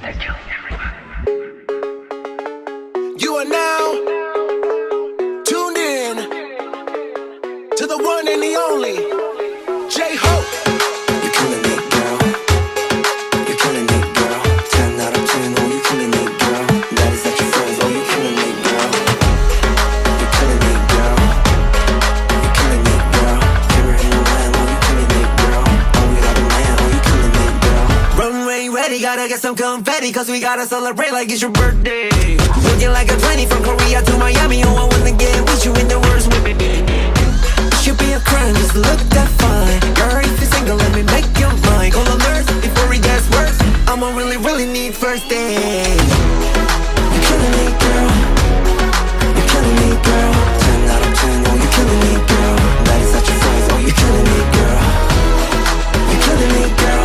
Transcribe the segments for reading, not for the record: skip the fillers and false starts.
You are now tuned in to the one and the only J-Hope. You're killing it, girl. You're killing it, girl. 10 out of 10, oh, you're killing it, girl. That is at your friends, oh, you're killing it, girl. You're killing it, girl. You're killing it, girl. Here in the land, oh, you're killing it, girl. Oh, without a man, oh, you're killing it, girl. Runway ready, gotta get some confetti, cause we gotta celebrate like it's your birthday. Looking like a 20 from Korea to Miami, oh, I wanna get with you in the worst with me. Should be a crime, just look that fine. Girl, if you're single, let me make your mind. Call a nurse before it gets worse. I'ma really need first aid. You're killing it, girl. You're killing it, girl. 10 out of 10, oh, you're killing it, girl. That is at your friends, oh, you're killing it, girl. You're killing it, girl.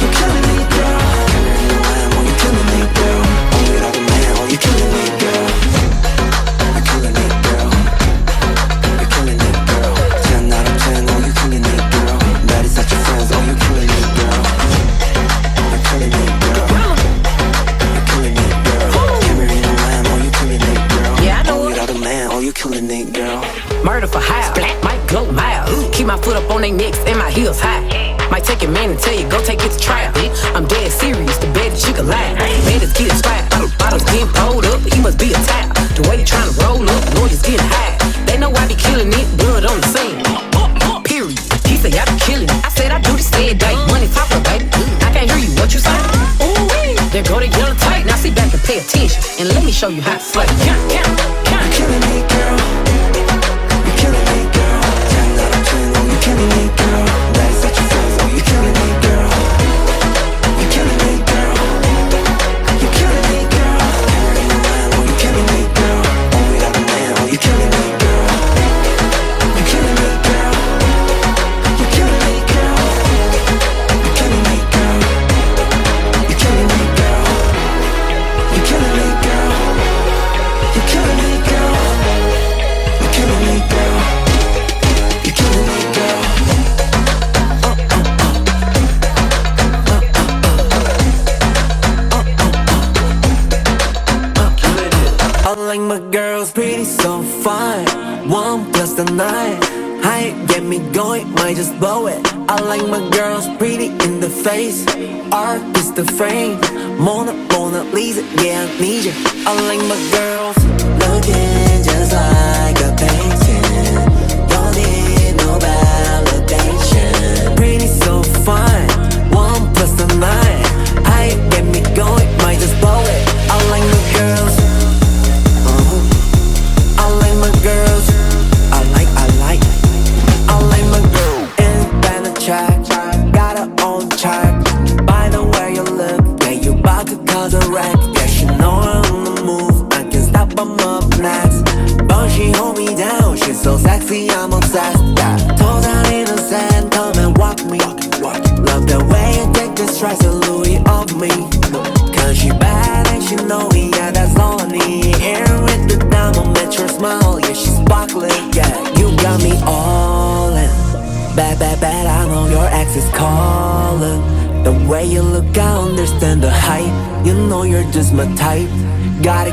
You're killing it, girl. Here in the land, oh, you're killing it, girl. Oh, without a man, oh, you're killing it, girl. You're killing it, girl. You're killing it, girl. 10 out of 10, oh, you're killing it, girl. That is at your friends, oh, you're killing it, girl. You're killing it, girl. You're killing it, girl. Here in the land, oh, you're killing it, girl. Yeah, I know. Oh, without a man, oh, you're killing it, girl. Murder for hire, might go miles. Keep my foot up on they necks and my heels high. Might take a man and tell you, go take it to trial. I'm dead serious, the bed that you can lie. Man, this kid is fire. Bottles getting pulled up, he must be a tap. The way they tryna roll up, lawyers getting high. They know I be killing it, blood on the scene. Period. He say I be killing it. I said I do this every day. Money talk up, baby. I can't hear you, what you say? Ooh, there go the yellow tape. Now sit back and pay attention, and let me show you how to slay. You're killing it, girl. You're killing it, girl. 10 out of 10, oh, you're killing it, girl. That is at your friends, oh, you're killing it, girl. You're killing it, girl. You're killing it, girl. Here in the land, oh, you're killing it, girl. Oh, without a man, oh, you're killing it, girl. You're killing it, girl. You're killing it, girl. You're killing it, girl. You're killing it, girl. You're killing it, girl. You're killing it, girl. You're killing it, girl. You're killing it, girl. I like my girls pretty, so fine. 1 plus the 9. Height get me going, might just blow it. I like my girls pretty in the face. Art is the frame. Mona Lisa, yeah, I need you. I like my girls looking just like a painting. Don't need no validation. Pretty, so fine. 1 plus the 9. Height get me going, might just blow it. I like my girls. I like my girls. I like my girl. Independent track, got her own track. By the way you look, yeah, you bout to cause a wreck. Yeah, she know I'm on the move, I can't stop, I'm up next. But she hold me down, she's so sexy, I'm obsessed. Yeah, toes out in the sand, come and walk me. Love the way you take the stress of Louis off me. Cause she bad and she know me, yeah, that's all I need. Here with the diamond, met your smile, yeah, she's sparkling. Yeah, you got me all in. Bad, I know your ex is calling. The way you look, I understand the hype. You know you're just my type. Gotta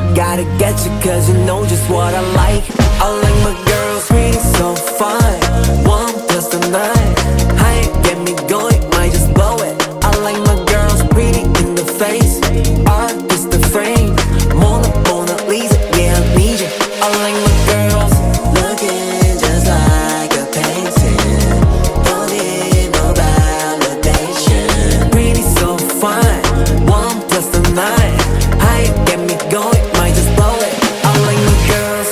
get you, cause you know just what I like. I like my girls pretty, so fine. 1 plus the 9. Height get me going, might just blow it. I like my girls pretty in the face. Art is the frame. Mona Lisa, yeah, I need you. I like my girls looking just like a painting. Don't need no validation. Pretty, so fine. 1 plus the 9. Height get me going, might just blow it. I like my girls.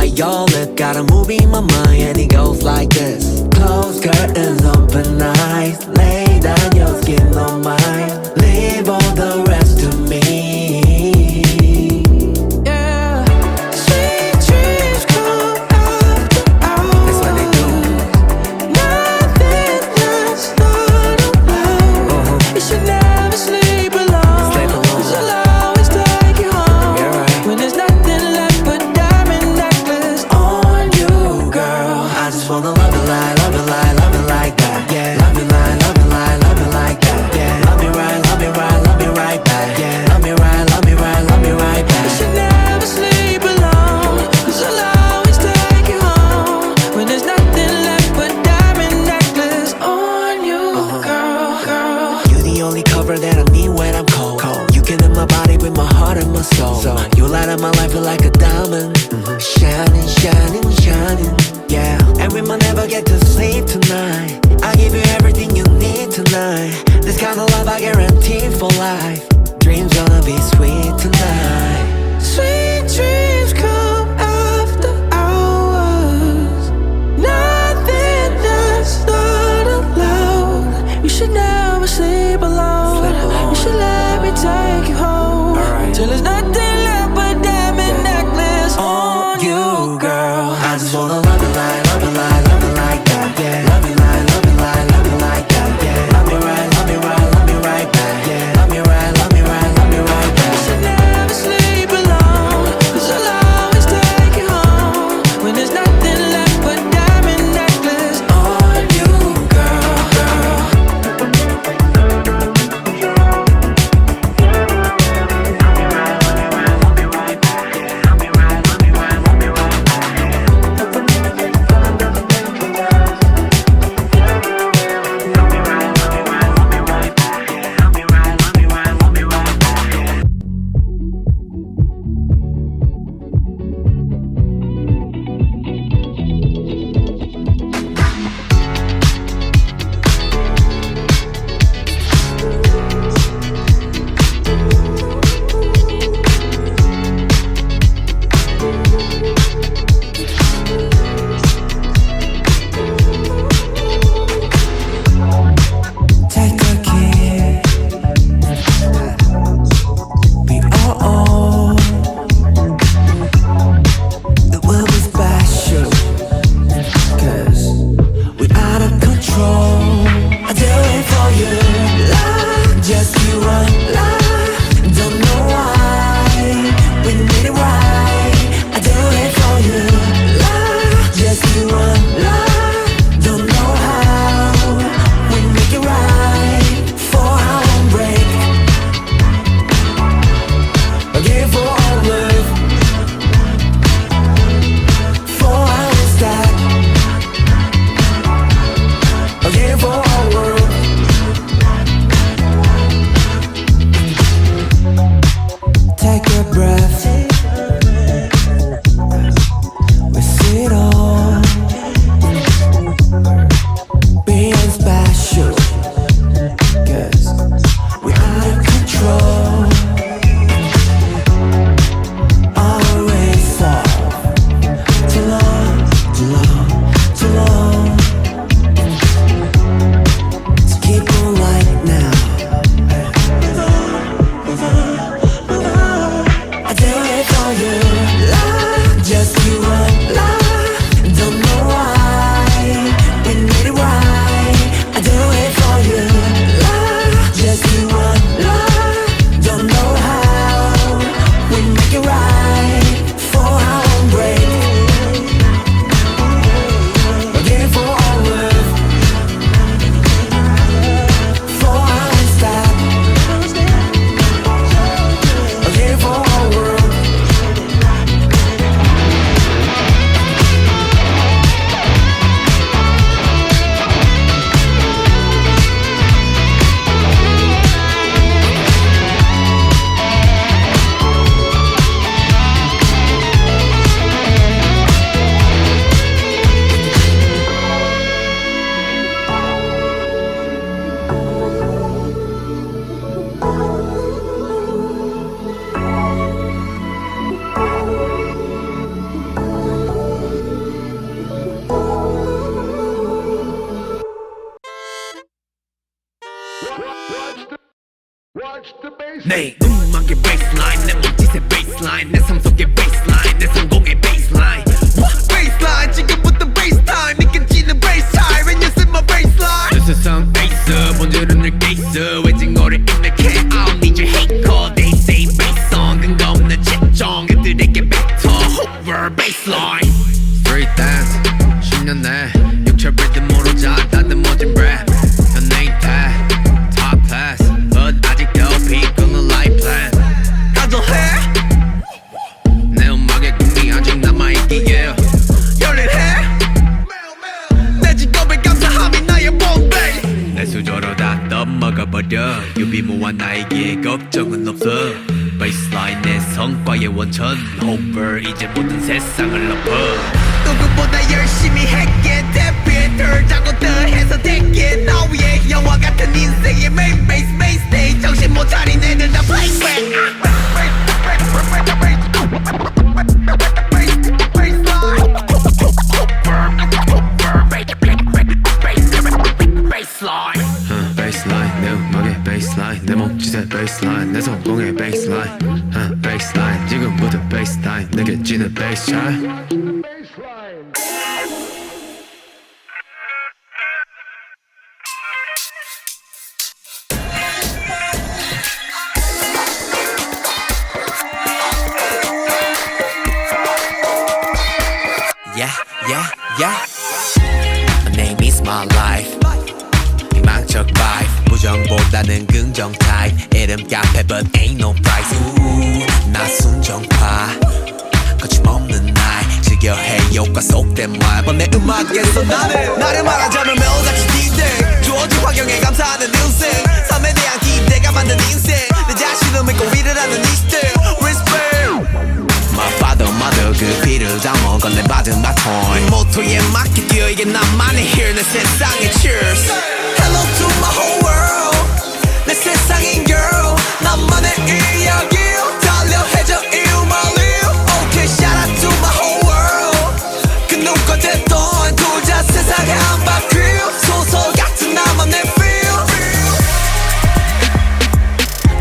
ultraviolet. Got a movie in my mind and it goes like this. Close curtains, open eyes, lay down your skin on mine. Leave all the rest to me. Yeah. Sweet dreams come after hours. That's what they do. Nothing that's not allowed. You should never sleep alone. Sleep alone. 'Cause I'll always take you home. Yeah, right. When there's nothing left but diamond necklace on you, girl. I just wanna love you like, love you like, love you like that. Yeah. Love you like, love you like, love you like that. Yeah. Love me right, love me right, love me right back. Yeah. Love me right, love me right, love me right You back. should never sleep alone. 'Cause I'll always take you home. When there's nothing left but diamond necklace on you, girl. You the only cover that I need when I'm cold. You can in my body with my heart and my soul. You light up my life like a diamond. Shining, shining, shining. Yeah. And we might never get to sleep tonight. I give you everything you need tonight. This kind of love I guarantee for life. Dreams gonna be sweet tonight. Sweet dreams come after hours. Nothing that's not allowed. You should never sleep alone. Sleep alone. You should let me take you home. Alright. Till there's nothing left but diamond necklace on you, girl. I just wanna love you like, love you like, love you like that. Yeah. Love you like, love you like, love you like that. Yeah. Love me right, love me right, love me right back. Yeah. Love me right, love me 내 음악의 baseline 내 몸짓의 baseline 내 삶 속의 baseline 내 성공의 baseline baseline 지금부터 base time 느껴지는 bass high when you see my baseline 내 세상 ace 본질은 늘 case 외진거를 입력해 I don't need your hate call they say bass song 근거 없는 채정 그들에게 뱉어 over baseline street dance 10년 내 육체 리듬으로 다듬어진 랩 연예인 탓 top class but 아직도 픽은 life plan 가져해 내 음악의 꿈이 아직 남아있기에 열일해 내 직업에 감사함이 나의 봄베이 내 수저로 다 떠먹어버려 유비무한 나에게 걱정은 없어 baseline 내 성과의 원천 over 이제 모든 세상을 엎어 누구보다 열심히 했기에 대피들 자고 더해서 됐기에 나 위에 영화 같은 인생의 main base main stage 정신 못 차린 애들 다 playback baseline 내 음악의 baseline 내 몸짓의 baseline 내 성공의 baseline baseline 지금부터 bass time 내게 지는 bass chart Yeah, yeah, yeah. My name is my life. 희망적 vibe. 부정보다는 긍정 type. 이름 카페 but ain't no price. 나 순정파. 거침없는 날. 즐겨해 효과 속된 말. 내 음악에서 나를 말하자면 매일같이 D-Day. 주어진 환경에 감사하는 인생. 삶에 대한 기대가 만든 인생. 내 자신을 믿고 일을 하는 이 시대. Respect. My father, mother 그 피를 담아 건네 받은 바톤 이 모토에 맞게 뛰어 이게 나만의 here 내 세상의 cheers Hello to my whole world 내 세상인 girl 나만의 이야기 달려 해줘 you my live Okay shout out to my whole world 그 누가 됐던 돌자 세상에 한 바퀴 소설 같은 나만의 feel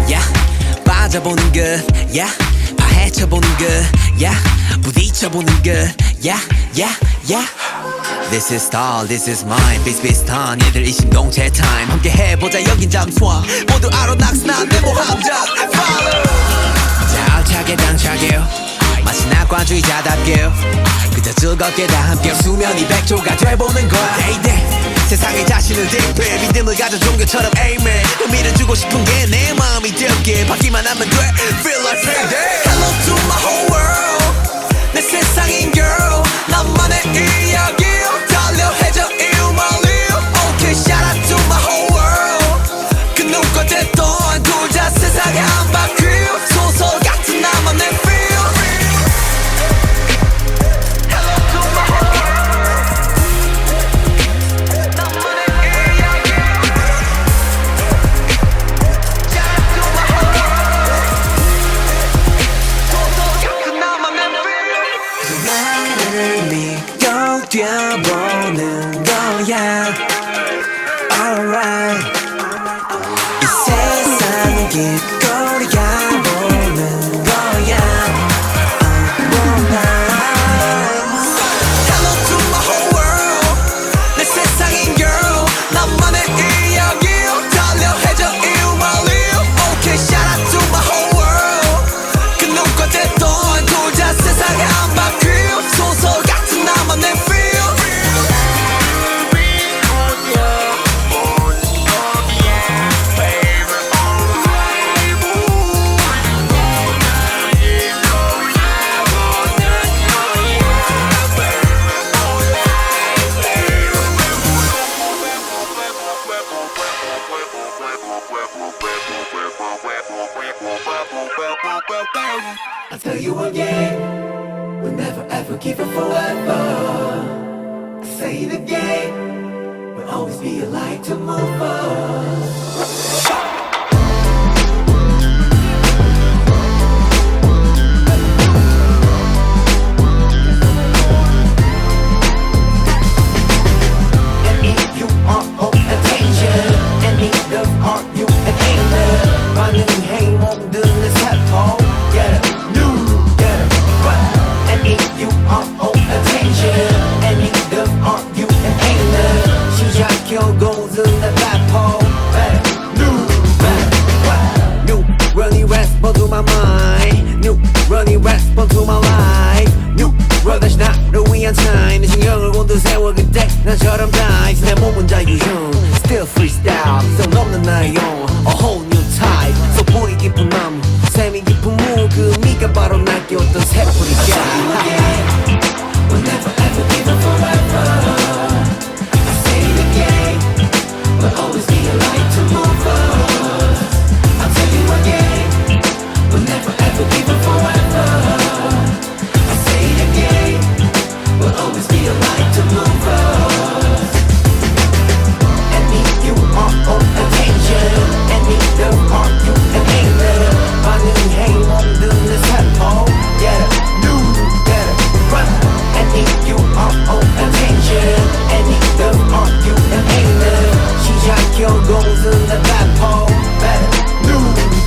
Yeah 빠져보는 것 Yeah 파헤쳐보는 것 yeah 부딪혀보는 것 yeah yeah yeah This is star this is mine 비슷비슷한 얘들 이 신동체 time 함께 해보자 여긴 잠수함 모두 알아 낙선한 내 모함자 Follow 자 알차게 당차게 마치 낙관주의자답게 그저 즐겁게 다 함께 수면이 백조가 돼보는 거야 Day day 세상에 자신을 대표해 믿음을 가져 종교처럼 amen 의미를 주고 싶은 게 내 마음이 되었기에 받기만 하면 돼 Feel like payday Hello to my whole world 내 세상인 girl 나만의 이야기 달려 해줘 you my live Okay shout out to my whole world 그 누가 됐던 돌자 세상에 한 바퀴 소설 같은 나만의 feel 뛰어보는 거야 Alright 이 세상을 길거리 가보는 거야 Hello to my whole world 내 세상인 girl 나만의 이야기 달려 해줘 you my live Okay shout out to my whole world 그 누가 됐던 돌자 세상에 한 바퀴 소설 같은 나만의 feel I'll tell you again, we'll never ever give up forever. I say it again, we'll always be a light to move on. And if you are hope and danger, and need of art, you and anger, running hang on. time 내 신경을 곤두 세워 그때 나처럼 다 있어 내 몸은 자유형 Still freestyle 성 넘는 나의 영 A whole new type So 뿌리 깊은 나무 샘이 깊은 무 그 미가 바로 날 깨웠던 새뿌리가 We'll never ever give up forever. I say it again. We'll always be a light to move us. I'll tell you again. We'll never ever give up forever. I say it again. We'll always be a light to move us. And need you are on attention. And need the are you and ain't little. 반응해 없는 내 삶. Get up, do better, run. And need you are on attention. And need the are you and ain't little. 시작 경공은 내 배포. Better, do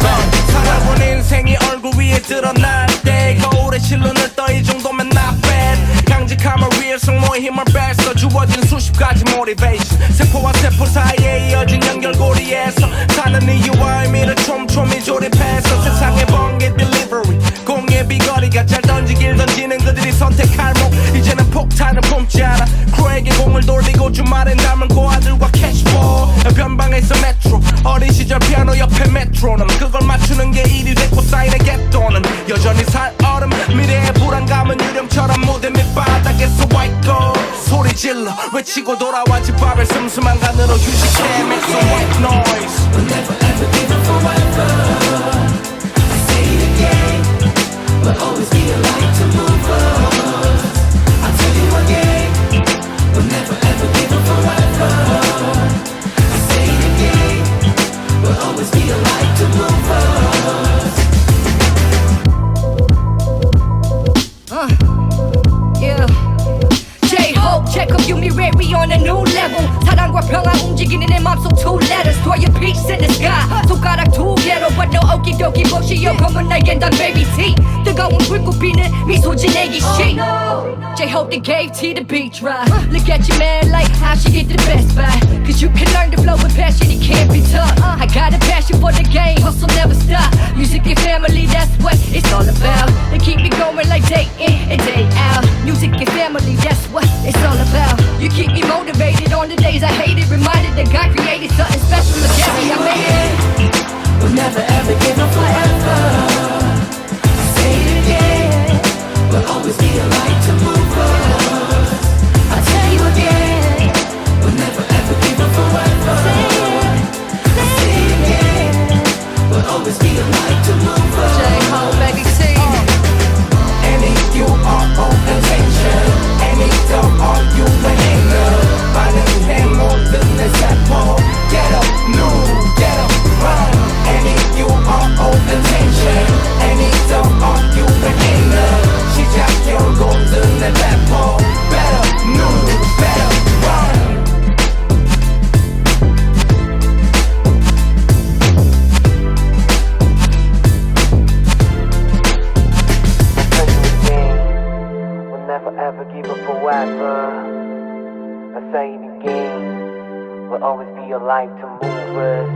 better. 살아본 인생이 얼굴 위에 드러날 때 거울에 실눈을 떠 이 정도면 not bad 강직함을 위해 승모의 힘을 뺐어 주어진 수십 가지 motivation 세포와 세포 사이에 이어진 연결고리에서 사는 이유와 의미를 촘촘히 조립해서 세상의 번개 delivery 공의 비거리가 잘 던지길 던지는 그들이 선택할 목 이제는 폭탄을 품지 않아 크루에게 공을 돌리고 주말엔 남은 고아들과 캐시볼 변방에서 메트로 어린 시절 피아노 옆에 메트로놈 그걸 맞추는 게 일이 됐고 쌓이는 갯돈은 여전히 살 얼음 미래의 불안감은 유령처럼 무대 밑바닥에서 white gold 소리 질러 외치고 돌아와 집밥을 슴슴한 간으로 휴식해 make some white noise We'll never ever give up forever. I say it again. We'll always be a light to move us. I'll tell you again. We'll never ever give up forever. I say it again. We'll always be a light to move us. Yeah. J-Hope, check up you me ready on a new level. 사랑과 평화 움직이는 내 맘속 two letters. Throw your peace in the sky. 손가락 두 개로 but no okidoki 부시여 검은 날개는 단 baby T. 뜨거운 불꽃 피는 미소 지내기 시. J-Hope they gave T the beach ride. Look at your man like how she get the best buy. Cause you can learn to flow with passion, it can't be taught. I got a passion for the game, hustle never stop. Music and family, that's what it's all about. They keep me going like day in and day out. Music and family, that's what it's all about. You keep me motivated on the days I hate it. Reminded that God created something special to carry. I made it. We'll never ever give up forever. Say it again. We'll always be a light to move us. I'll tell you again. We'll never ever give up forever. Say it again. We'll always be a light to move us. J-Hope, baby T. And if you are on attention, and if don't are you an anger, 반응해 모든 내 세포. Get up, move, get up, run. And if you are on attention, and if don't are you an anger, 시작 경공은 내 배포. Better move, better run. We'll never ever give up forever. I say it again. We'll always be a light to move us.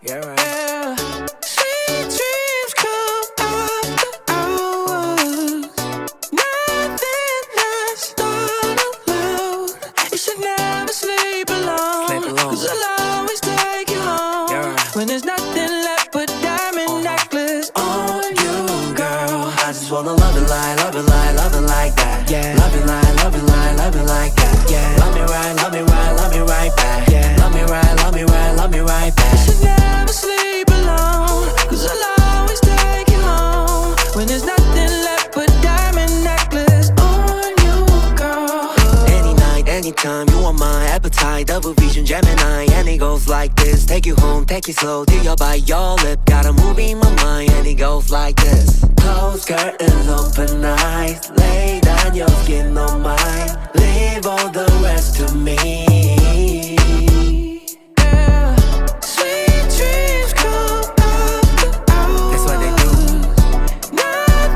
Yeah, right. Sweet dreams come after hours. Nothing lasts not alone. You should never sleep alone. 'Cause I'll always take you home. Yeah, right. When there's nothing left but diamond necklace on you, girl. I just wanna love it like, love it like, love it like that. Yeah. Love it like, love it like, love it like that. Yeah. Love me right, love me right, love me right back. Yeah. Love me right, love me right, love me right back. You should never sleep alone. 'Cause I'll always take you home. When there's nothing left but diamond necklace on you, girl. Any night, anytime, you are my appetite. Double vision, Gemini, and it goes like this. Take you home, take it slow, till you're by your lip. Got a movie in my mind, and it goes like this. Close curtains, open eyes. Lay down your skin on mine. Leave all the rest to me. Yeah. Sweet dreams come after hours. That's what they do. Nothing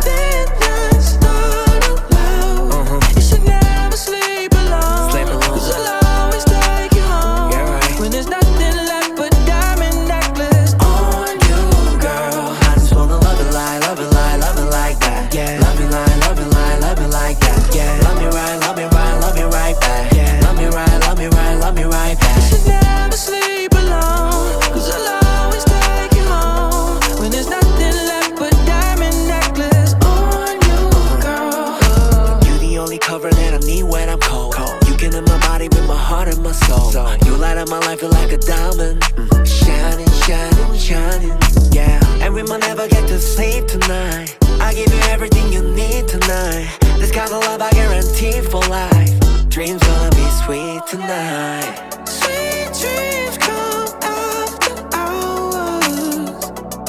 my soul. You light up my life, feel like a diamond. Shining, shining, shining, yeah. And we might never get to sleep tonight. I give you everything you need tonight. This kind of love I guarantee for life. Dreams gonna be sweet tonight. Sweet dreams come after hours.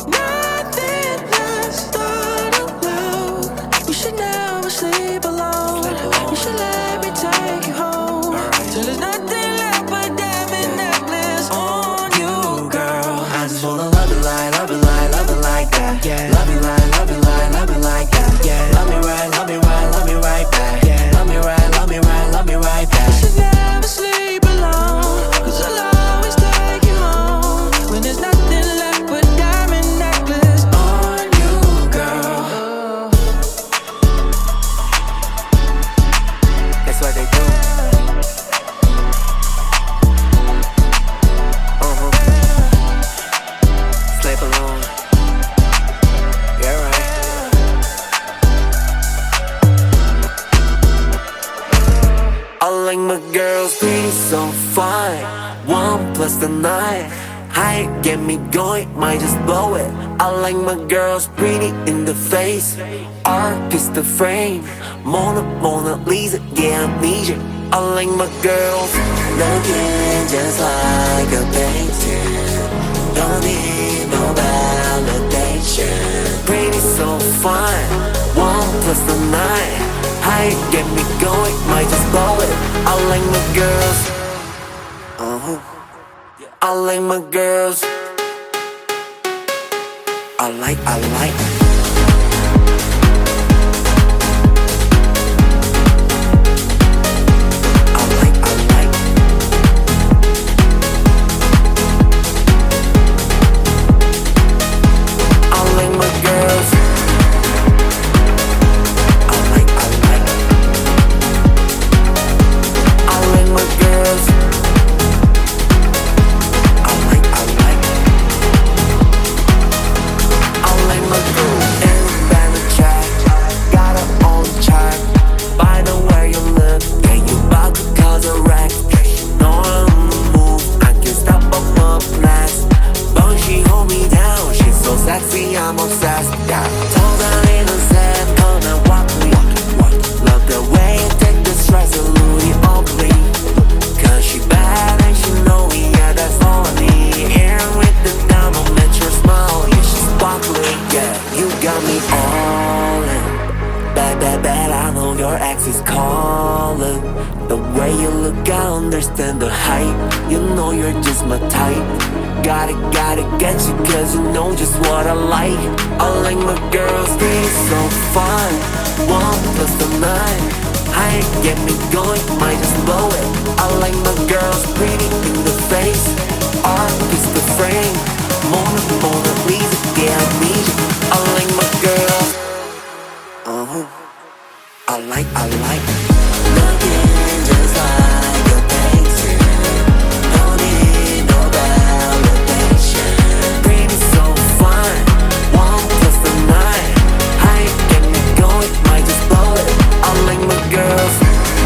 Nothing lasts alone. You should never sleep alone. You should let me take you home. Till there's nothing left but diamond necklace on you, girl. I just wanna love you like, love you like, love you like that. Yeah. Love you like, love you like, love you like that. Yeah. Love me right, love me right, love me right back. Yeah. Love me right, love me right, love me right back. You should never sleep alone. 'Cause I'll always take you home. When there's nothing left but diamond necklace on you, girl. That's what they do. Sleep alone. Yeah, right. I like my girls pretty so fine. 1 plus the 9. Height get me going, might just blow it. I like my girls pretty in the face. Art is the frame. Mona Lisa, yeah, I need you. I like my girls looking just like a painting. Don't need no validation. Pretty so fine. 1 plus the 9. Height get me going, might just blow it. I like my girls. I like my girls. I like. I like. I like my girls. I like. I like. I like my girls. I like. I like. I like my girls. Everybody the track, got her own chart. By the way you look, and you about to cause a wreck. Know I'm on the move, I can't stop, I'm up last. But she hold me down, she's so sexy, I'm obsessed. Yeah, told her innocent, come and walk me. Love the way you take the stress and Louis ugly. 'Cause she bad and she know me, yeah, that's all I need. Here with the diamond, met your smile, yeah, she's sparkling. Yeah, you got me all in. Bad, I know your ex is calling. The way you look, I understand the hype. You know you're just my type. Gotta get you 'cause you know just what I like. I like my girls, they so fun. 1 plus the 9. I get me going, might just blow it. I like my girls pretty in the face. Art is the frame. Mona Lisa, yeah, I need you. I like my girls. I like. Looking just like a painting. Don't need no validation. Pretty so fine. 1 plus the 9. I get me going, might just blow it. I like my girls.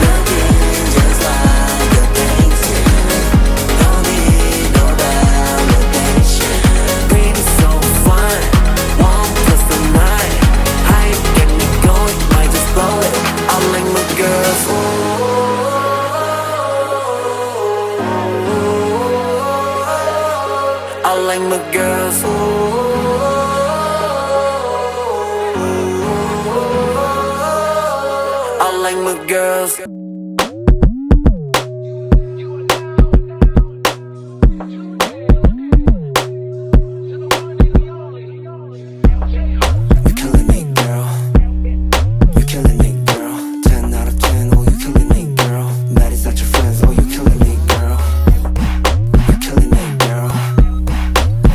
Looking just like a painting. Don't need no validation. Pretty so fine. 1 plus the 9. I get me going, might just blow it. I like my girls. I like my girls. I like my girls. You're killing me, girl. You're killing me, girl. 10 out of 10, oh, you're killing me, girl. Mad is not your friends, oh, you're killing me, girl. You're killing me, girl.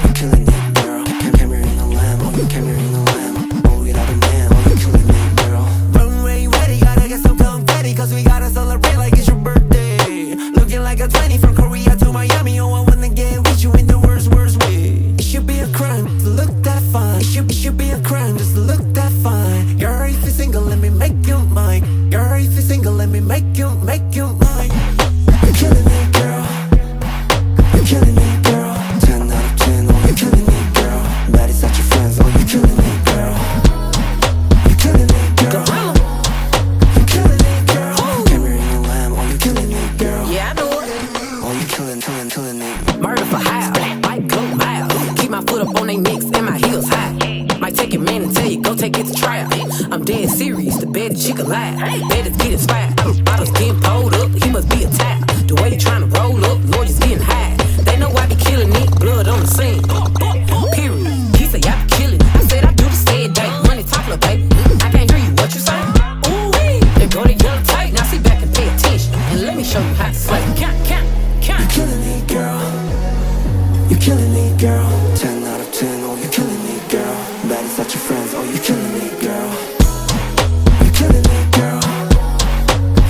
You're killing me, girl. Camera in the lamb, oh, you're camera in the lamb. Oh, without a man, oh, you're killing me, girl. Runway ready, gotta get some confetti, 'cause we gotta trap. I'm dead serious, the bed she can laugh. Better get inspired. Bottles getting pulled up, he must be a tap. The way he tryna roll up, lawyers getting high. They know I be killing it, blood on the scene. Period. He say I be killing it. I said I do the stead day. Money talk little baby. I can't hear you, what you say? Ooh wee. They go to young tight, now sit back and pay attention. And let me show you how to slay. Count. You're killing it, girl. You're killing it, girl. 10 out of 10, oh, you're killing it, girl. That is not your friends, oh, you're killing it, girl. You're killing it, girl.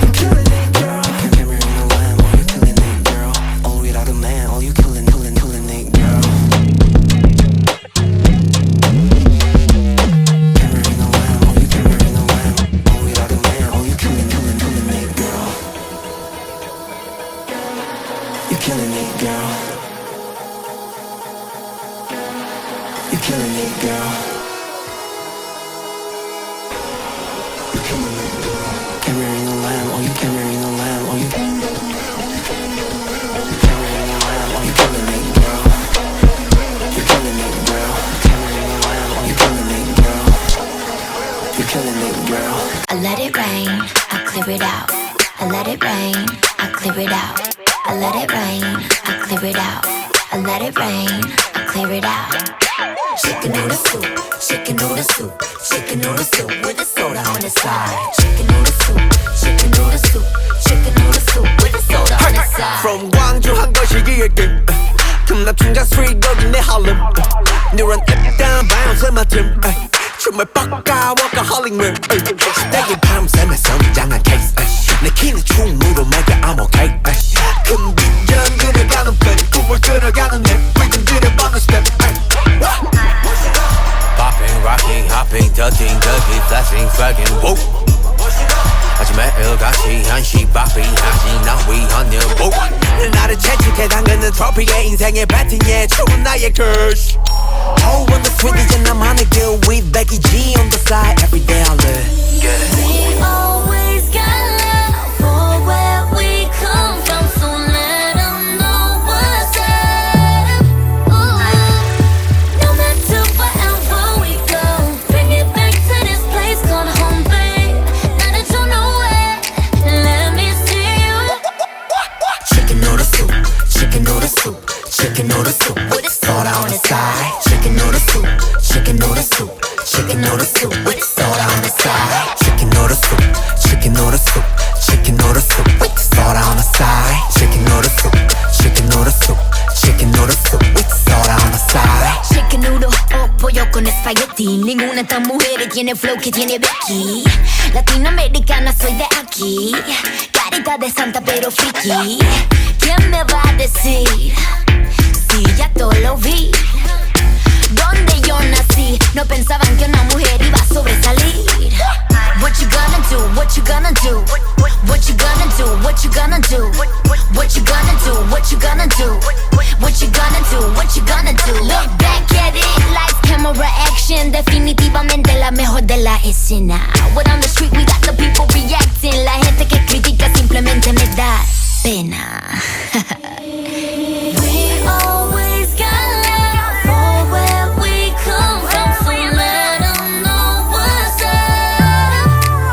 You're killing it, girl. You're carrying a lamb, oh, you're killing it, girl. All without a man, oh, you're killing it, girl. Carrying a lamb, oh, you're carrying a lamb. All without a man, oh, you're killing it, girl. You're killing it, girl. You're killing it, girl. You're killing it, girl. Carrying a lamb, oh, you carrying a lamb, oh, you carrying a lamb, oh, you killing it, girl. You're killing it, girl. Carrying a lamb, oh, you killing it, girl. You're killing it, girl. I let it rain, I clear it out. I let it rain, I clear it out. I let it rain, I clear it out. I let it rain, I clear it out. Chicken noodle soup, chicken noodle soup, chicken noodle soup with a soda on the side. Chicken noodle soup, chicken noodle soup, chicken noodle soup with a soda on the side. From 광주 한 거시기에게 금납 충자 스트리트 거기 내 할렘 Neuron up down bounce 맞춤 춤을 뻑까 워커홀릭물 시댁인 밤새 성장한 케이스 내 키는 충무로 먹여 I'm okay 큰 빈전 그려가는 배 꿈을 들어가는 내 리듬 들여보는 스텝 Popping, rocking, hopping, touching, ducking, flashing, swagging, whoa 아주 매일같이 한시 바삐 하지 난 위헌일 whoa 나를 채찍해 당근은 트로피의 인생의 배팅에 좋은 나의 curse Oh, on the sweet 이제 나만의 길 with Becky G on the side every day I live We always got love for where we come from, so let them know what's up. Ooh. No matter wherever we go, bring it back to this place called home, babe. Now that you know it, let me see you. Chicken noodle soup, chicken noodle soup, chicken noodle soup with a soda on the side. Chicken noodle soup, chicken noodle soup, chicken noodle soup with a soda on the side. Chicken noodle soup, chicken noodle soup, chicken noodle soup with the soda on the side. Chicken noodle soup, chicken noodle soup, chicken noodle soup with the soda on the side. Chicken noodle, oh pollo con espagueti. Ninguna de estas mujeres tiene flow que tiene Becky. Latinoamericana soy de aquí. Carita de santa pero friki. ¿Quién me va a decir? Si ya todo lo vi. Donde yo nací, no pensaban que una mujer iba a sobresalir. What you gonna do? What you gonna do? What you gonna do? What you gonna do? What you gonna do? What you gonna do? What you gonna do? What you gonna do? Look back at it, lights, camera, action. Definitivamente la mejor de la escena. What on the street we got the people reacting. La gente que critica simplemente me da pena. We always got love for where we come from, so let them know what's up.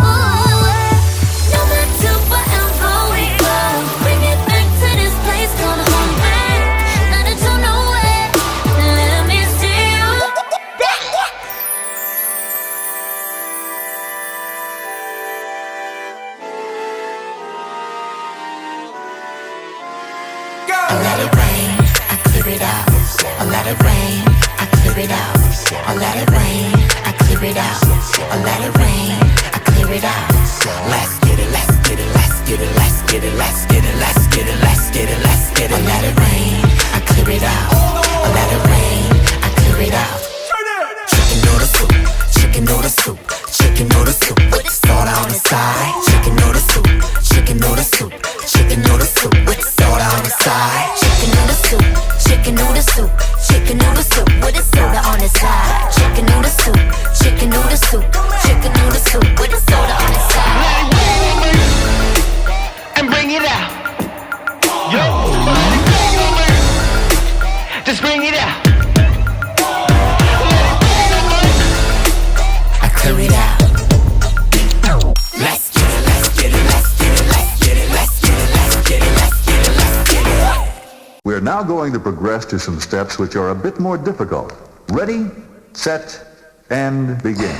Ooh. No matter wherever we go, bring it back to this place called home, babe. Now that you know it, let me see you. I let it rain, I clear it out. I let it rain, I clear it out. I let it rain, I clear it out. I let it rain, I clear it out. Let's get it, let's get it, let's get it, let's get it, let's get it, let's get it, let's get it, let's get it. I let it rain, I clear it out. I let it rain, I clear it out. Chicken noodle soup, chicken noodle soup, chicken noodle soup with the soda on the side. Chicken noodle soup, chicken noodle soup, chicken noodle soup with the soda on the side. Chicken noodle soup, chicken noodle soup, chicken noodle soup with a soda on the side. Chicken noodle soup, chicken noodle soup, chicken noodle soup with a soda on the side. And bring it out. Yo. Just bring it out. I clear it yeah. Let's get it, let's get it, let's get it, let's get it, let's get it, let's get it, let's get it, let's get it. We're now going to progress to some steps which are a bit more difficult. Ready, set, and begin.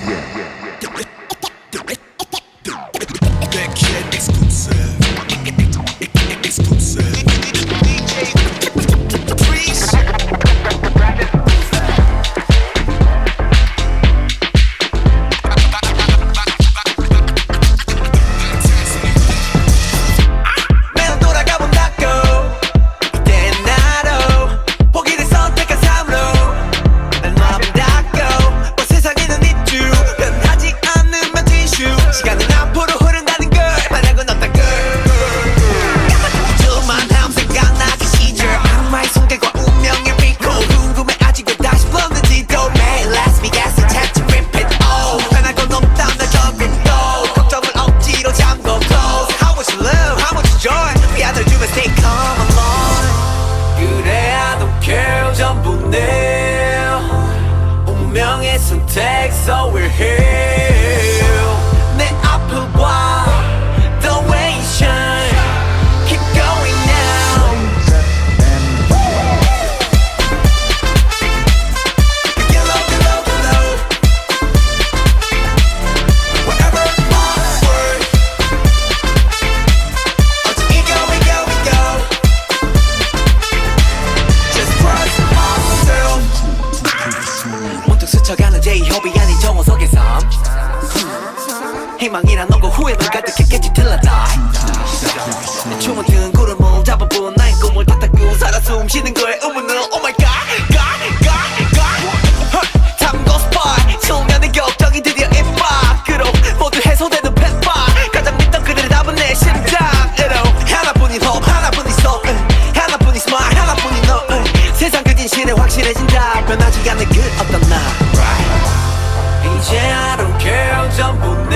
So we're here. 내 앞을 봐, the way you shine. Keep going now. Get low, get low, get low. Wherever onward. Until we go. Just cross myself. 문득 스쳐가는 제2호비 아닌 정원석의 삶. 희망이란 너고 후회는 가득했겠지 till I die. 내 춤은 든 구름을 잡아본 나의 꿈을 다 닦고 살아 숨 쉬는 거에 의문은 oh my god. Time goes by 수년의 격정이 드디어 입 밖으로 모두 해소되는 펫바. 가장 믿던 그들의 답은 내 심장으로. 하나뿐인 hope 하나뿐인 soul 하나뿐인 smile 하나뿐인 너. 세상 그 진실에 확실해진다. 변하지 않는 그 어떤 나. 이제 I don't care 전부 내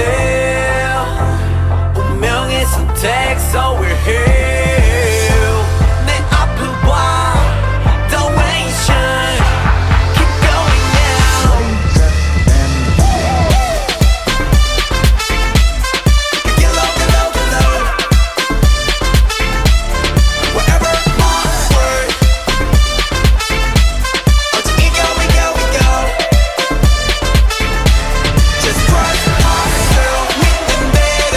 운명의 선택 so we're here. 내 앞을 봐 the way you shine. Keep going now. Get low, get low, get low. Wherever onward. Until we go. Just cross myself. 믿는 대로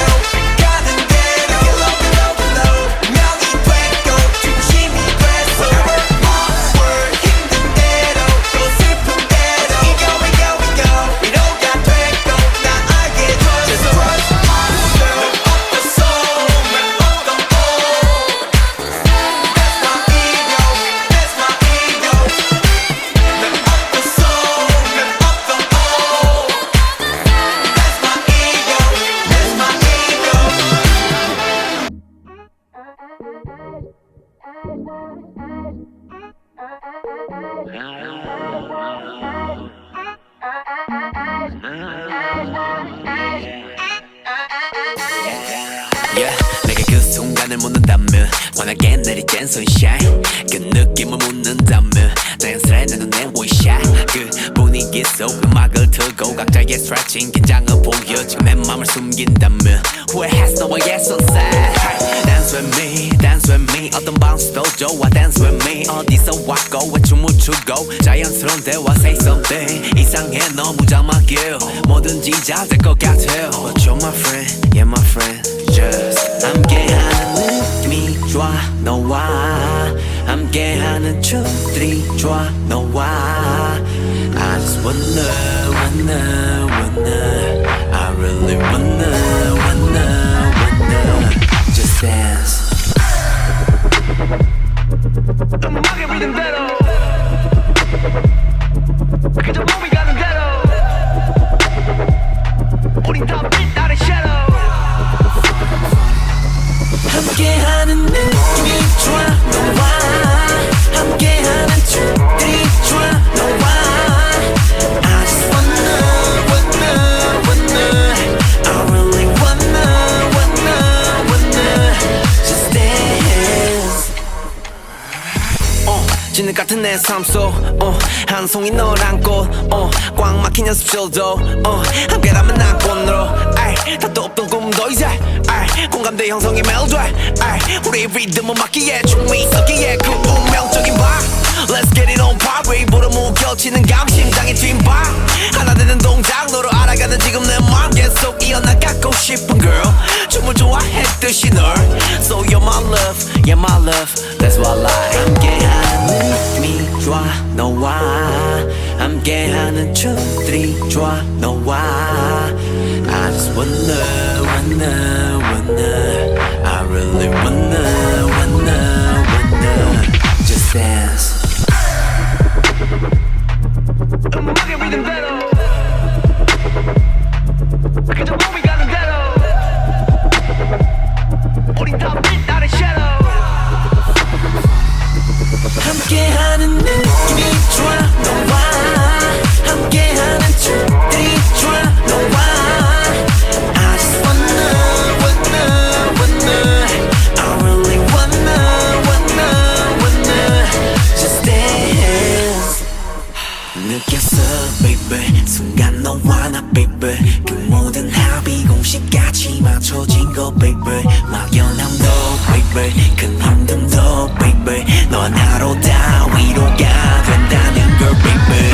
가는 대로. Get low, get low, get low. 명이 되고 중심이 돼서 Wherever onward. 힘든 대로 또 슬픈 대로. We go. 위로가 되고 난 알게 돼. Just cross myself. Up the soul, up the all. That's my ego. Up the soul, up the all. That's my Yeah, 내가 그 순간을 묻는다면 환하게 내리쬐는 sunshine. 그 느낌을 묻는다면 자연스레 내 눈에 원샷. 그 분위기 속 음악을 틀고 각자의 stretching 긴장을 보여주고 내 맘을 숨긴다면 후회했어 너와의 sunset. Dance with me 어떤 bounce도 좋아 dance with me. 어디서 왔고 왜 춤을 추고 자연스러운 대화 say something. 이상해 너무 자막이야 뭐든지 잘 될 것 같아. But you're my friend, yeah my friend. Just 함께하는 느낌이 좋아 너와 함께하는 춤들이 좋아 너와 I just wanna I really wanna just dance. 음악의 리듬대로 그저 몸이 가는 대로 우린 다 빛 아래 shadow. 함께하는 느낌이 좋아 너와 함께하는 춤들이 좋아 너와 I just wanna I really wanna just dance. 짖는 같은 같은 내 삶 속 한 송이 널 안고 꽉 막힌 연습실도 함께라면 난 꽃으로 답도 없던 꿈도 이제 공감대 형성의 멜로디 우리 리듬은 맞기에 춤이 섞기에 그 운명적인 밤 Let's get it on party 보러 묶여지는 감심장의 뒷바 하나 되는 동작 너로 알아가는 지금 내 맘 계속 이어나가고 싶은 girl 춤을 좋아했듯이 널 So you're my love, yeah my love That's what I like 함께하는 느낌이 좋아 너와 함께하는 춤들이 좋아 너와 I just wanna I really wanna Just dance 음악의 리듬대로 그저 몸이 가는 대로 우린 다 빛나는 shadow 함께하는 느낌이 좋아 너와 함께하는 춤들이 좋아 너와 I just wanna I really wanna Just dance 느꼈어 baby 순간 너와 나 baby 그 모든 합의 공식까지 맞춰진 거 baby 막연함도 baby 큰 힘듦도 baby 넌 하루 다 위로가 된다는 걸 baby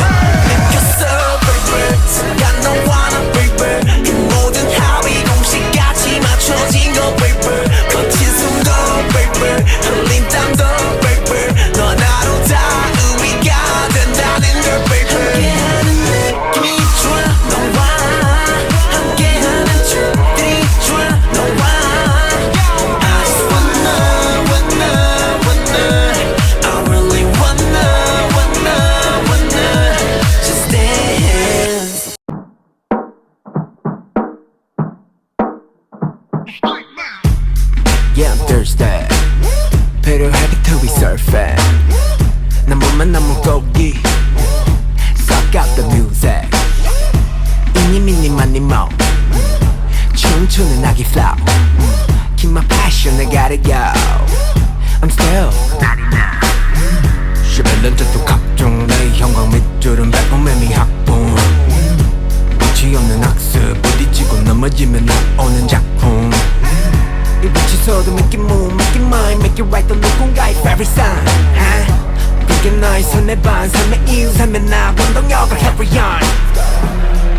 느꼈어 baby 순간 너와 나 baby 그 모든 합의 공식까지 맞춰진 거 baby 거친 숨도 baby 흘린 땀도 baby 넌 하루 다 의미가 된다는 걸 baby 함께하는 느낌이 좋아 너와 함께하는 춤들이 좋아 너와 I just wanna I really wanna Just dance Yeah I'm thirsty 필요하게 to be surfing 난 몸만 난 물고기 Suck out the music 이니 미니 마니 모 춤추는 아기 flow Keep my passion I gotta go I'm still 11년째 또 각종 내 형광 밑줄은 백범매미 학봉 끝이 없는 학습 부딪히고 넘어지면 나오는 작품 이 빛이 서도 make it move, make it mine Make it right 또 누군가의 favorite sign 그게 너의 손에 반 삶의 이유 삶의 나 원동력을 carry on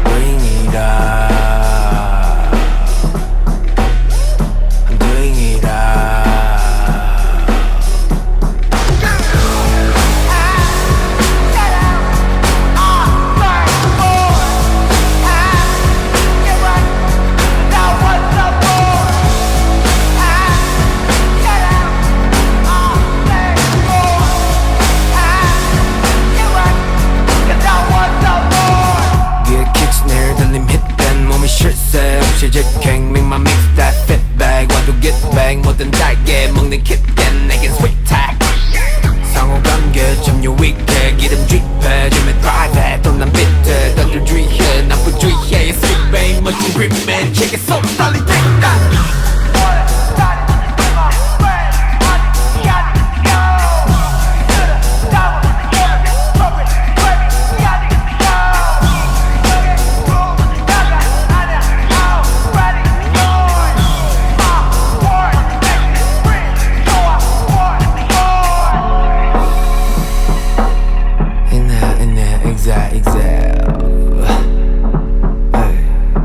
Bring it up I'm doing it up 실직행 make my mix that fit bag Want to get back 뭐든 달게 먹는 kitchen 내겐 sweet tag 상호관계 좀 유익해 기름 drip해 주면 private 또난 비트 던질 주의해 나쁜 주의해 sweet babe 멋진 gripman check it so solid take that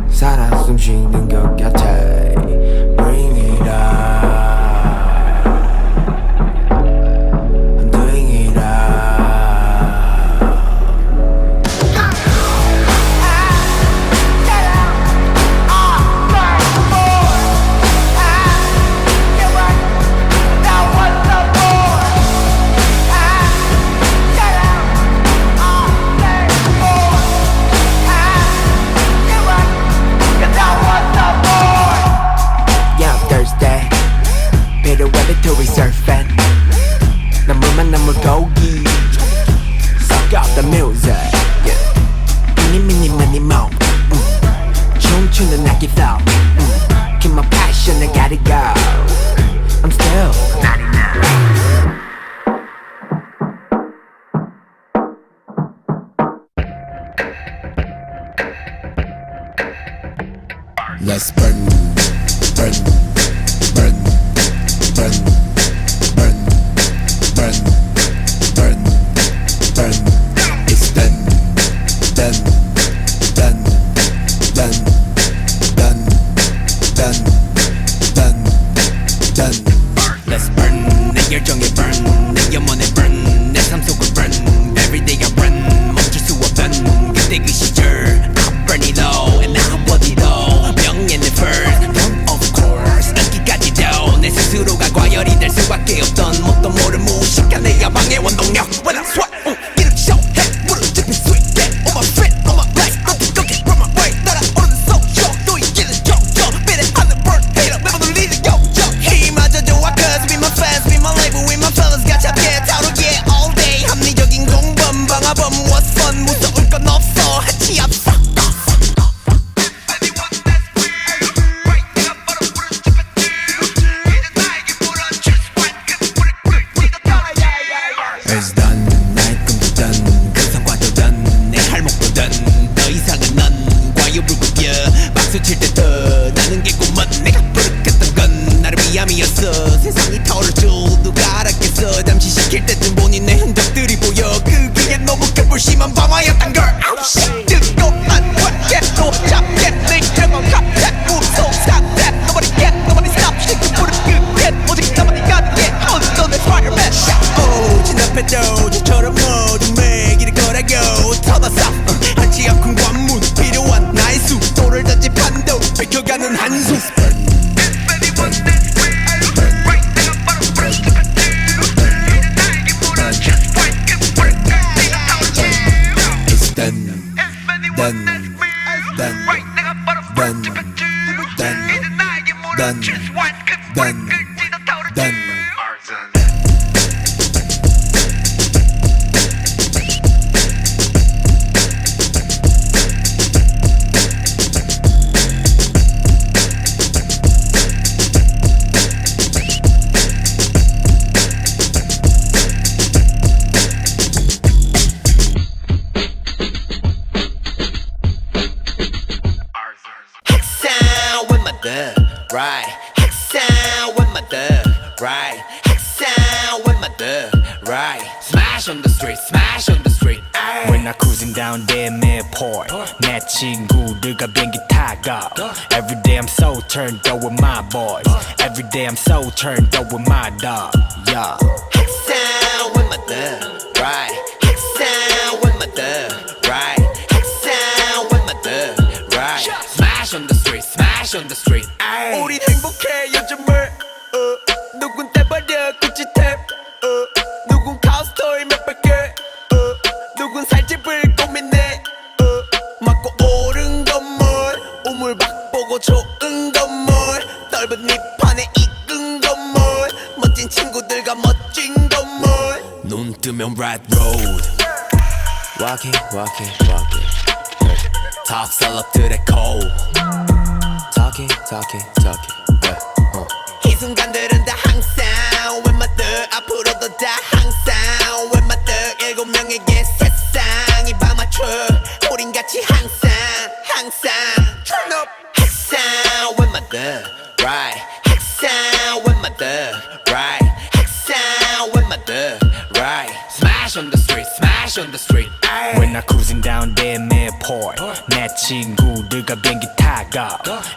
살아 숨쉬는 것 같아 Bring it up I'm doing it up 필요해 surfing 난 물만 난 물고기 Suck out the music yeah. 이니 미니 마니 모 춤추는 아기 flow Keep my passion I gotta go I'm still 99 Let's burn, burn, burn, burn, burn, burn, burn, burn. It's done, done, done, done, done, done, done, done. Let's burn 내 열정에 burn 내 영혼에 burn 내 삶 속을 burn Everyday I run 멈출 수 없던 그때 그 시절 I'm burning low and now I'm body low 명예는 first don't of course 인기까지도 내 스스로가 과열이 될 수밖에 없던 뭣도 모를 무식한 내 야망의 원동력 When I sweat 이렇게 show해 무릎 짚인 sweet get on my feet on my legs 너 뜨겁게 run my way 날아오르는 소쇼 또 이기는 정정 비례 하는 burn hater 매번 울리는 영정 힘마저 좋아 cause be my fans be my label with my fellas 같이 함께 다루기에 all day 합리적인 공범 방화범 what's fun 무서울 건 없어 해치 없어 It's done, 나의 꿈도 done, 그 성과도 done 내 할목도 done 더 이상은 넌 과유불 급여 박수 칠 때 더 나는 게 꿈은 내가 부르겠던 건 나를 위함이었어 세상이 타오를 줄 누가 알았겠어 잠시 시킬 때쯤 보니 내 흔적들이 보여 그게 너무 개불심한 방화였단 걸 아우 shit 뜨거운 관계도 잡게 내 영혼 갑작 무서운 상태 Nobody get, nobody stop 시크 무릎 꿇게 오직 나만이 가능해 어떤 내 fireman 오 진압해도 저처럼 모든 매기를 거라고 터놨어 한치 앞큰 관문 필요한 나의 수도를 던진 판도 뺏겨가는 한숨 it's done, done, done, done, done, done, done, done. Sound with my thug, right? Sound with my thug, right? Sound with my thug, right? Smash on the street, smash on the street. Ay. When I cruising down damn airport 내 친구들과 비행기 타고 Every day I'm so turned up with my boys Every day I'm so turned up with my dog Yeah Sound with my thug, right? Sound with my thug, right? Sound with my thug, right? Smash on the street, smash on the street. Ay. 우린 행복해 요즘을 누군 떼버려 구찌 탭 누군 카우스토이 몇 백개 누군 살집을 고민해 맞고 오른 건물 우물박 보고 좋은 건물 넓은 잎판에 익은 건물 멋진 친구들과 멋진 건물 눈 뜨면 red road walking walking walking top 셀럽들의 cold talking talking talking 이 순간들은 다 항상 with my thug 앞으로도 다 항상 with my thug 7명에게 세상이 밤맞춰 우린 같이 항상 항상 turn up sound with my thug right sound with my thug right sound with my thug right smash on the street smash on the street ay. When I cruising down damn airport 내 친구들과 비행기 타고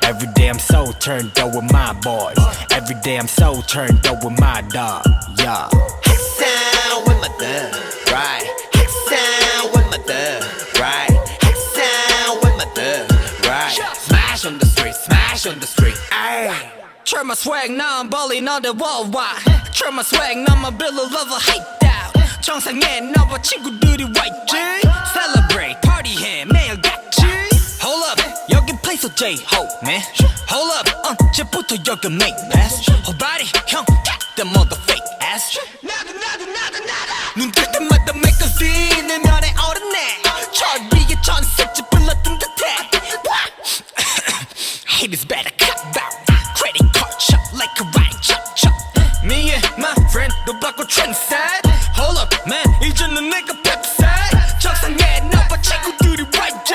Every day I'm so turned up with my boys Every day I'm so turned up with my dog Yeah sound with my thug right sound with my thug right sound with my thug right smash on the street smash on the street ay. Turn my swag now I'm balling on the worldwide Turn my swag now my bill of love hate down 정상에 너와 친구들이 와있지 Celebrate party해 매일 같이 Hold up 여긴 place of J-Hope man Hold up 언제부터 여기 make pass Whole body 형 that mother fake ass 눈 뜰 때마다 magazine 내 면에 오르네 저 위에 전셋집 불렀던 듯해 Haters better cut out Credit card shop like a ride chop chop Me and my friend 너 바꿔 trendset Hold up man 이제는 내가 펩셋 정상에 너와 친구들이 YJ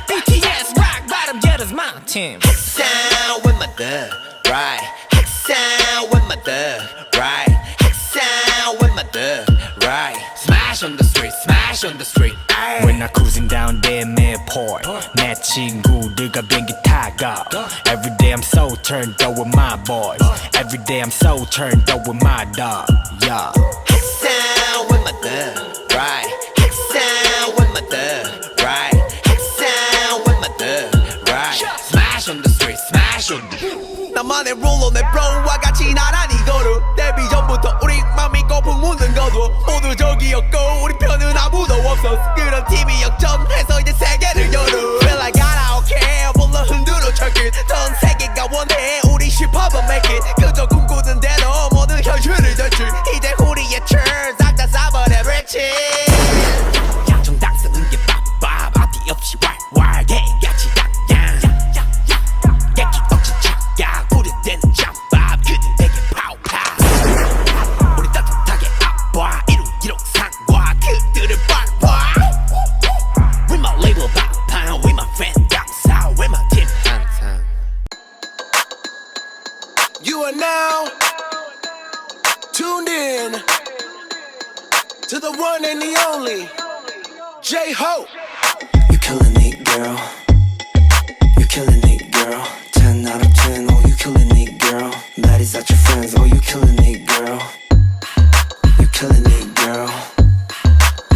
BTS rock bottom yeah that's my team 핵상 with my thug, right? 핵상 with my thug, right? 핵상 with my thug, right? Smash on the street, smash on the street. Ay. When I'm cruising down damn airport 내 친구들과 비행기 타고 Every day I'm so turned up with my boys Every day I'm so turned up with my dog, yeah. 핵상 with my thug, right? 핵상 with my thug, right? 핵상 with my thug, right? Smash on the street, smash on the street. 나만의 룰로 내 브로와 같이 나란히 걸어 데뷔 전부터 우리 맘 믿고 품무는 거도 모두 저기였고 우리 편은 아무도 없었어 그런 팀이 역전해서 이제 세계를 열어 Feel like I don't care 몰라 흔들어 철길 전 세계가 원해 우리 힙합은 make it 그저 꿈꾸던 대로 모든 현실을 던질 이제 우리의 turn 싹다 싸버려 bitches 정당 쓰는 게 빡빡 앞뒤 없이 왈왈 개같이 양양 얘기 없이 착각 부르대는 잠밥 그들에게 파우파 우리 따뜻하게 아봐 이루기록 상과 그들을 밟아 We my label 바판 We my friend 강사 We my team 항상 You are now tuned in to the one and the only J-Hope. You killing it, girl. You killing it, girl. 10 out of 10, oh you killing it, girl. That is not your friends, oh you killing it, girl. You killing it, girl.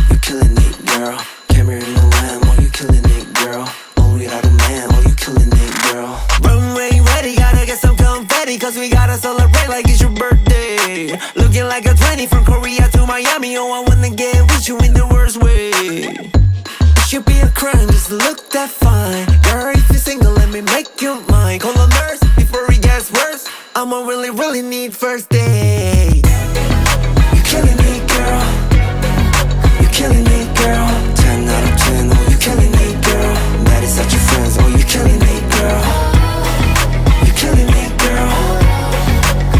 You killing it, girl. Camera in the lamb, oh you killing it, girl. Only out of man, oh you killing it, girl. Runway ready, gotta get some confetti, cause we gotta celebrate like it's your birthday. Looking like a 20 from Korea to Miami, oh I wanna get with you in the worst way. It should be a crime just to look that fine. Girl, if you're single, let me make you mine. Call a nurse before it gets worse. I'ma really, really need first aid. You killing me, girl. You killing me, girl. 10 out of 10, oh you killing me, girl. That is not your friends, oh you killing me, girl. You killing me, girl.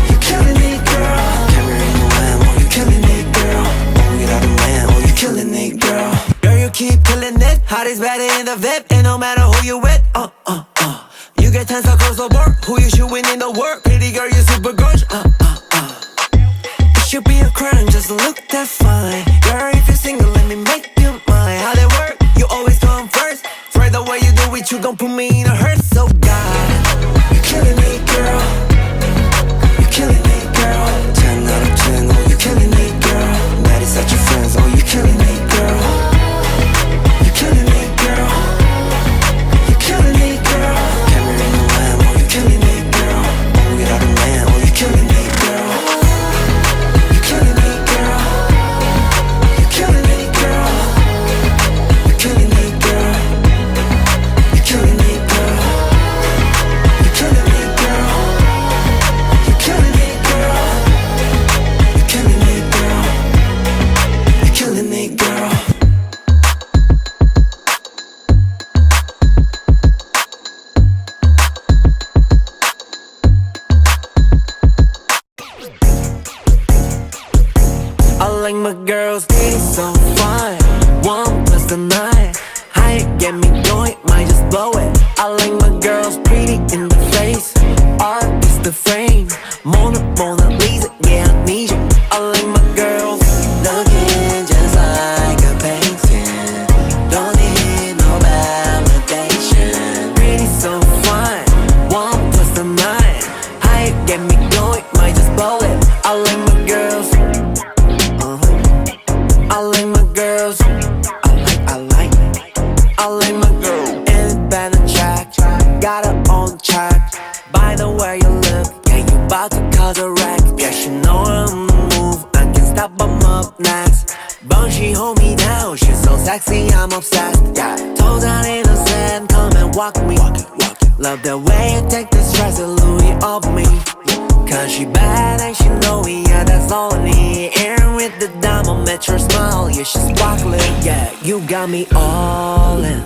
You killing me, girl. Camera in the lamb, oh you killing me, girl. Oh you out of man, oh you killing me, girl. Girl, you keep killing it. Hottest better in the VIP, and no matter who you with, you get 10 across the board. Who you shooting in the work? Pretty girl, you super gorgeous. It should be a crime just to look that fine. Girl, if you're single, let me make you mine. How they work? You always come first. For the way you do it, you gon' put me in a hurt. So God, you killing me, girl. You killing me, girl. 10 out of 10, oh you killing me, girl. That is not your friends, oh you killing me, girl. You killing me, girl. You killing me, girl. Camera in the lamb, oh you killing me, girl. Oh you out of man, oh you killing me, girl. You killing me, girl. You killing me, girl. You killing me, girl. You killing me, girl. You killing me, girl. You killing me, girl. You killing me, girl. You killing me, girl. I like my girls, they so fine. 1 plus the 9. How you get me going, might just blow it. I like my girls pretty in the face. Art is the frame. Mona Lisa, yeah I need you. I like my girls looking just like a painting. Don't need no validation. Pretty so fine. 1 plus the 9. How you get me going, might just blow it. I like my girls. I like my girls. I like my girl. Independent track, got her own track. By the way you look, yeah you bout to cause a wreck. Yeah she know I'm on the move, I can't stop, I'm up next. But she hold me down, she's so sexy, I'm obsessed. Yeah, toes out in the sand, come and walk me. Love the way you take the stress and Louis off me. Cause she bad and she know me, yeah that's all I need. Air with the diamond, met your smile, yeah she's sparkling. Yeah, you got me all in.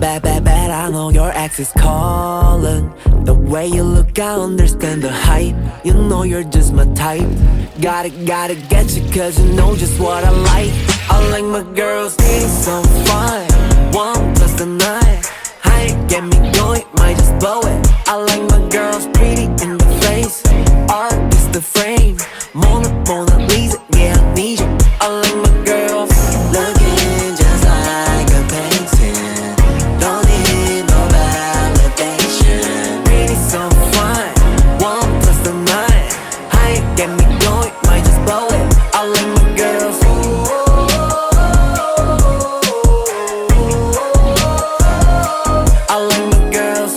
Bad, bad, bad, I know your ex is calling. The way you look, I understand the hype. You know you're just my type. Gotta get you cause you know just what I like. I like my girls, they so fine. 1 plus the 9. I get me going, might just blow it. I like my girls pretty in the face. Art is the frame. Mona Lisa, yeah, I need you. I like my girls looking just like a painting. Don't need no validation. Pretty so fine, 1 plus the 9. How you get me going, might just blow it. I like my girls. I like my girls.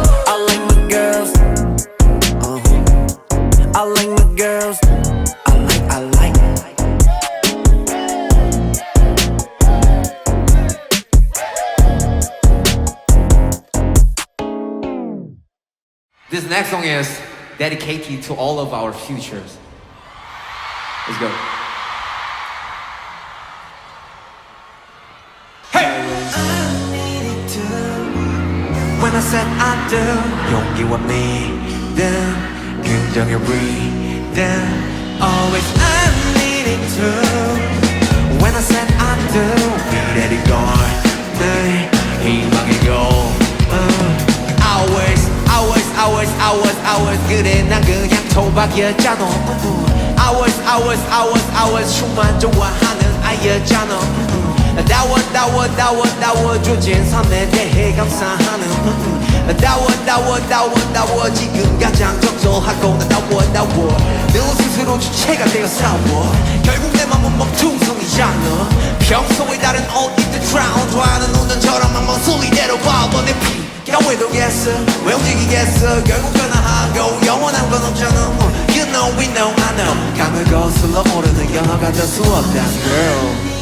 I like my girls. I like my girls. I like. This next song is dedicated to all of our futures. Let's go. When I said I do, 용기와 믿음, 긍정의 rhythm. Always I needed to. When I said I do, 미래를 걸, 늘 희망의 goal. Hours 그래 난 그냥 토박이었잖아. Hours 춤만 좋아하는 아이였잖아. 다워 조진 삶에 대해 감사하는 다워 지금 가장 적절하고 난 다워 늘 스스로 주체가 되어 싸워 결국 내 맘은 멍충성이잖아 평소에 다른 옷 입듯 drown 좋아하는 운전처럼 맘만 소리대로 봐봐 내 피가 왜도겠어 왜 움직이겠어 결국 변화하고 영원한 건 없잖아 You know we know I know 강을 거슬러 모르는 연어가 될 수 없다 girl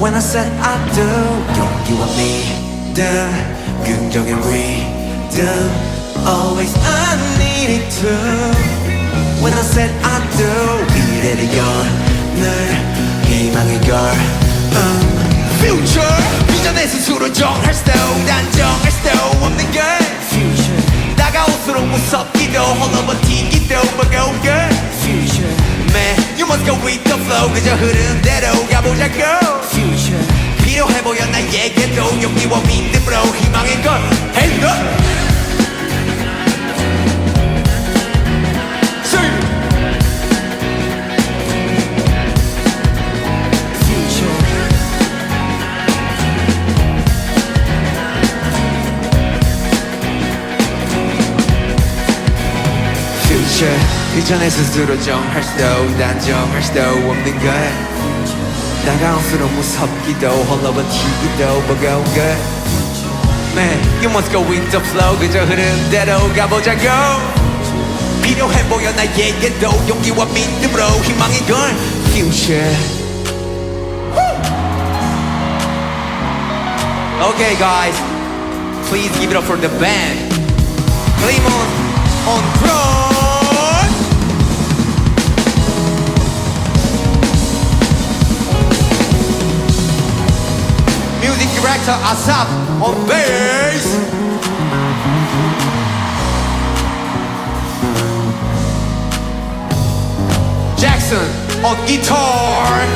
When I said I do, 용기와 믿음, 긍정의 rhythm. Always I needed to. When I said I do, 미래를 열, 늘 희망의 걸. Future 비전의 스스로 정할 수도 단정할 수도 없는 걸 Future, 다가올수록 무섭기도 헐렁버티기도 버거운 걸 future, Man, you must go with the flow 그저 흐르는 대로 가보자고 future. 필요해 보여 나에게도 용기와 믿음으로 희망의 걸 Hey no Future, 비전의 스스로 정할 수도 단정할 수도 없는 걸 다가올수록 무섭기도 헐렁버티기도 버거운 걸 Man, you must go with the flow 그저 흐르는 대로 가보자고 필요해 보여 나에게도 용기와 믿음으로 희망의 걸 Future Okay guys, please give it up for the band Lemon on drum Music director Asap on bass Jackson on guitar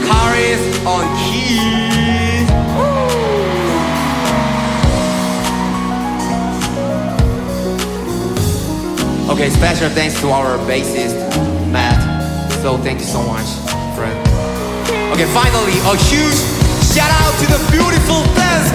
Karis on keys Okay, special thanks to our bassist, Matt. So thank you so much, friend. Okay, finally, a huge shout out to the beautiful fans